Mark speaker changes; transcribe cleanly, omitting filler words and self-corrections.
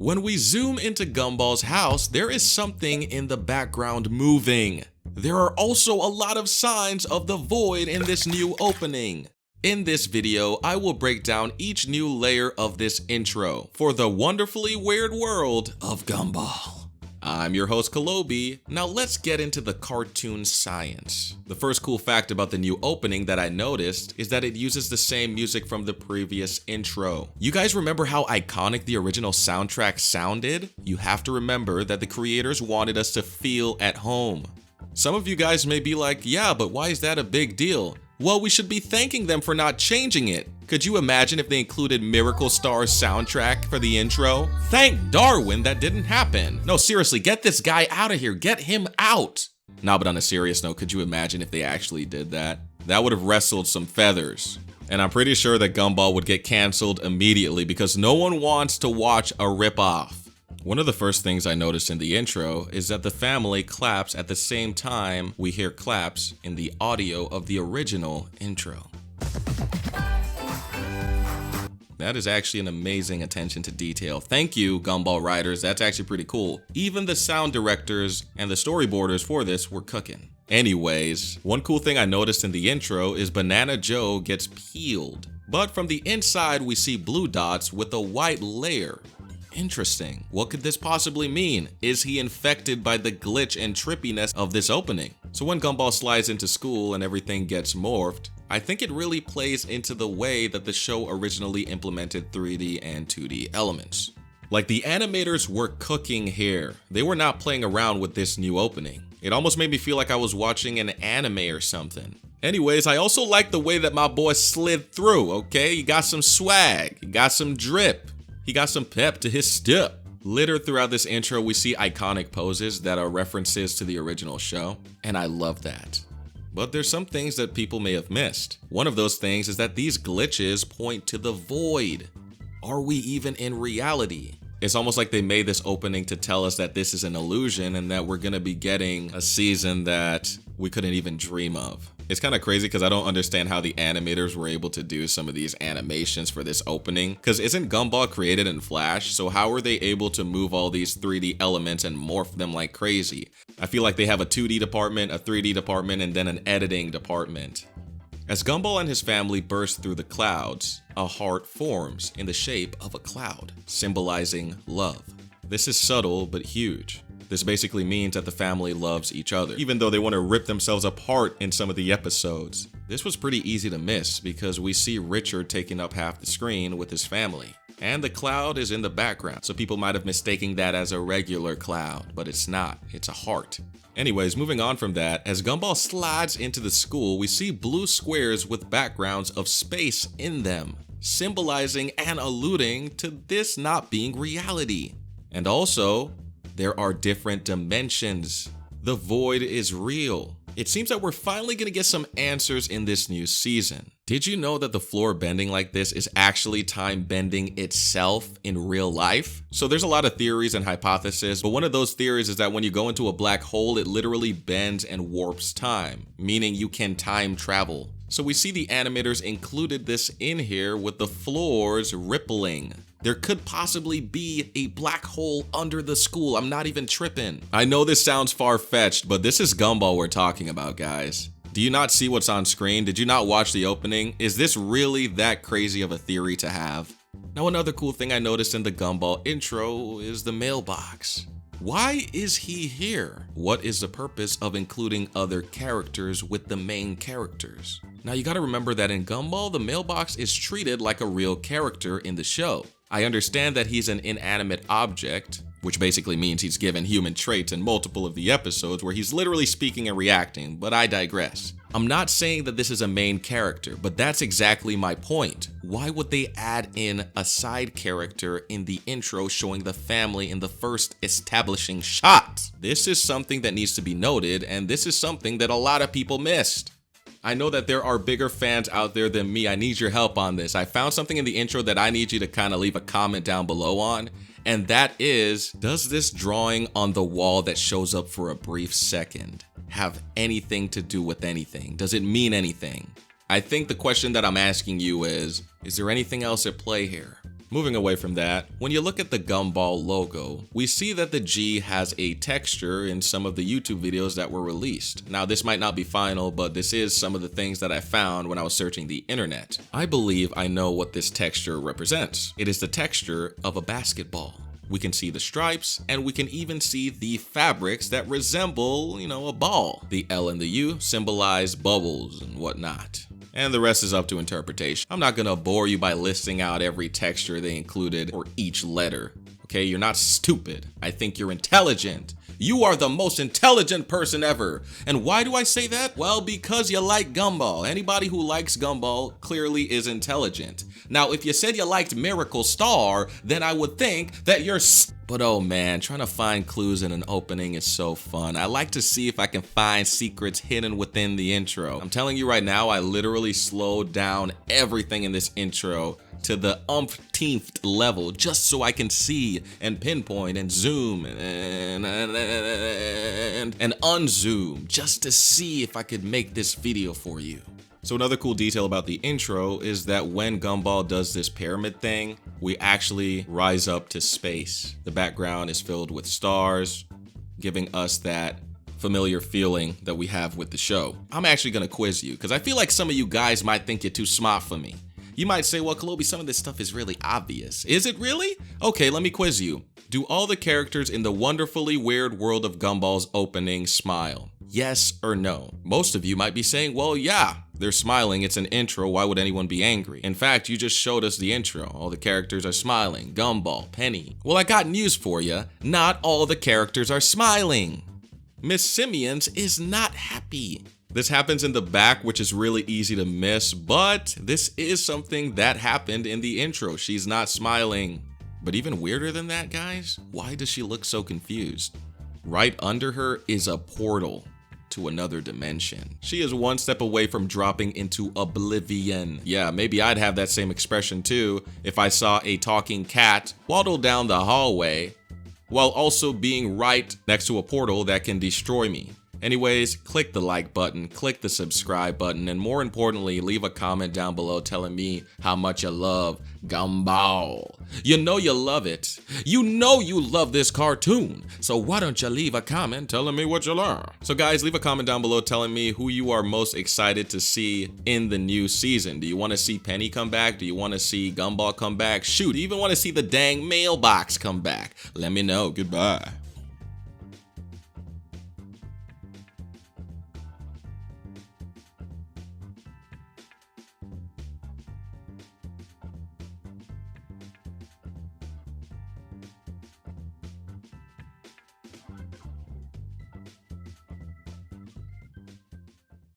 Speaker 1: When we zoom into Gumball's house, there is something in the background moving. There are also a lot of signs of the void in this new opening. In this video, I will break down each new layer of this intro for the wonderfully weird world of Gumball. I'm your host Kalobi. Now let's get into the cartoon science. The first cool fact about the new opening that I noticed is that it uses the same music from the previous intro. You guys remember how iconic the original soundtrack sounded? You have to remember that the creators wanted us to feel at home. Some of you guys may be like, yeah, but why is that a big deal? Well, we should be thanking them for not changing it. Could you imagine if they included Miracle Star's soundtrack for the intro? Thank Darwin that didn't happen. No, seriously, get this guy out of here. Get him out. Nah, but on a serious note, could you imagine if they actually did that? That would have wrestled some feathers. And I'm pretty sure that Gumball would get canceled immediately because no one wants to watch a ripoff. One of the first things I noticed in the intro is that the family claps at the same time we hear claps in the audio of the original intro. That is actually an amazing attention to detail. Thank you, Gumball writers. That's actually pretty cool. Even the sound directors and the storyboarders for this were cooking. Anyways, one cool thing I noticed in the intro is Banana Joe gets peeled. But from the inside, we see blue dots with a white layer. Interesting. What could this possibly mean? Is he infected by the glitch and trippiness of this opening? So when Gumball slides into school and everything gets morphed, I think it really plays into the way that the show originally implemented 3D and 2D elements. Like the animators were cooking here. They were not playing around with this new opening. It almost made me feel like I was watching an anime or something. Anyways, I also like the way that my boy slid through, okay? He got some swag, he got some drip. He got some pep to his step. Littered throughout this intro, we see iconic poses that are references to the original show, and I love that. But there's some things that people may have missed. One of those things is that these glitches point to the void. Are we even in reality? It's almost like they made this opening to tell us that this is an illusion and that we're gonna be getting a season that we couldn't even dream of. It's kind of crazy because I don't understand how the animators were able to do some of these animations for this opening. Because isn't Gumball created in Flash? So how were they able to move all these 3D elements and morph them like crazy? I feel like they have a 2D department, a 3D department, and then an editing department. As Gumball and his family burst through the clouds, a heart forms in the shape of a cloud, symbolizing love. This is subtle but huge. This basically means that the family loves each other, even though they want to rip themselves apart in some of the episodes. This was pretty easy to miss because we see Richard taking up half the screen with his family. And the cloud is in the background, so people might have mistaken that as a regular cloud, but it's not, it's a heart. Anyways, moving on from that, as Gumball slides into the school, we see blue squares with backgrounds of space in them, symbolizing and alluding to this not being reality. And also, there are different dimensions. The void is real. It seems that we're finally gonna get some answers in this new season. Did you know that the floor bending like this is actually time bending itself in real life? So there's a lot of theories and hypotheses, but one of those theories is that when you go into a black hole, it literally bends and warps time, meaning you can time travel. So we see the animators included this in here with the floors rippling. There could possibly be a black hole under the school. I'm not even tripping. I know this sounds far-fetched, but this is Gumball we're talking about, guys. Do you not see what's on screen? Did you not watch the opening? Is this really that crazy of a theory to have? Now, another cool thing I noticed in the Gumball intro is the mailbox. Why is he here? What is the purpose of including other characters with the main characters? Now, you gotta remember that in Gumball, the mailbox is treated like a real character in the show. I understand that he's an inanimate object, which basically means he's given human traits in multiple of the episodes where he's literally speaking and reacting, but I digress. I'm not saying that this is a main character, but that's exactly my point. Why would they add in a side character in the intro showing the family in the first establishing shot? This is something that needs to be noted, and this is something that a lot of people missed. I know that there are bigger fans out there than me. I need your help on this. I found something in the intro that I need you to kind of leave a comment down below on. And that is, does this drawing on the wall that shows up for a brief second have anything to do with anything? Does it mean anything? I think the question that I'm asking you is there anything else at play here? Moving away from that, when you look at the Gumball logo, we see that the G has a texture in some of the YouTube videos that were released. Now, this might not be final, but this is some of the things that I found when I was searching the internet. I believe I know what this texture represents. It is the texture of a basketball. We can see the stripes, and we can even see the fabrics that resemble, a ball. The L and the U symbolize bubbles and whatnot. And the rest is up to interpretation. I'm not gonna bore you by listing out every texture they included or each letter. Okay, you're not stupid. I think you're intelligent. You are the most intelligent person ever. And why do I say that? Well, because you like Gumball. Anybody who likes Gumball clearly is intelligent. Now, if you said you liked Miracle Star, then I would think that you're But oh man, trying to find clues in an opening is so fun. I like to see if I can find secrets hidden within the intro. I'm telling you right now, I literally slowed down everything in this intro to the umpteenth level just so I can see and pinpoint and zoom and unzoom just to see if I could make this video for you. So another cool detail about the intro is that when Gumball does this pyramid thing, we actually rise up to space. The background is filled with stars, giving us that familiar feeling that we have with the show. I'm actually gonna quiz you because I feel like some of you guys might think you're too smart for me. You might say, well, Kalobi, some of this stuff is really obvious. Is it really? Okay, let me quiz you. Do all the characters in the wonderfully weird world of Gumball's opening smile? Yes or no? Most of you might be saying, well, yeah, they're smiling. It's an intro. Why would anyone be angry? In fact, you just showed us the intro. All the characters are smiling. Gumball, Penny. Well, I got news for you. Not all the characters are smiling. Miss Simians is not happy. This happens in the back, which is really easy to miss, but this is something that happened in the intro. She's not smiling. But even weirder than that, guys, why does she look so confused? Right under her is a portal to another dimension. She is one step away from dropping into oblivion. Yeah, maybe I'd have that same expression too if I saw a talking cat waddle down the hallway while also being right next to a portal that can destroy me. Anyways, click the like button, click the subscribe button, and more importantly, leave a comment down below telling me how much you love Gumball. You know you love it. You know you love this cartoon. So why don't you leave a comment telling me what you learned? So guys, leave a comment down below telling me who you are most excited to see in the new season. Do you want to see Penny come back? Do you want to see Gumball come back? Shoot, you even want to see the dang mailbox come back? Let me know. Goodbye.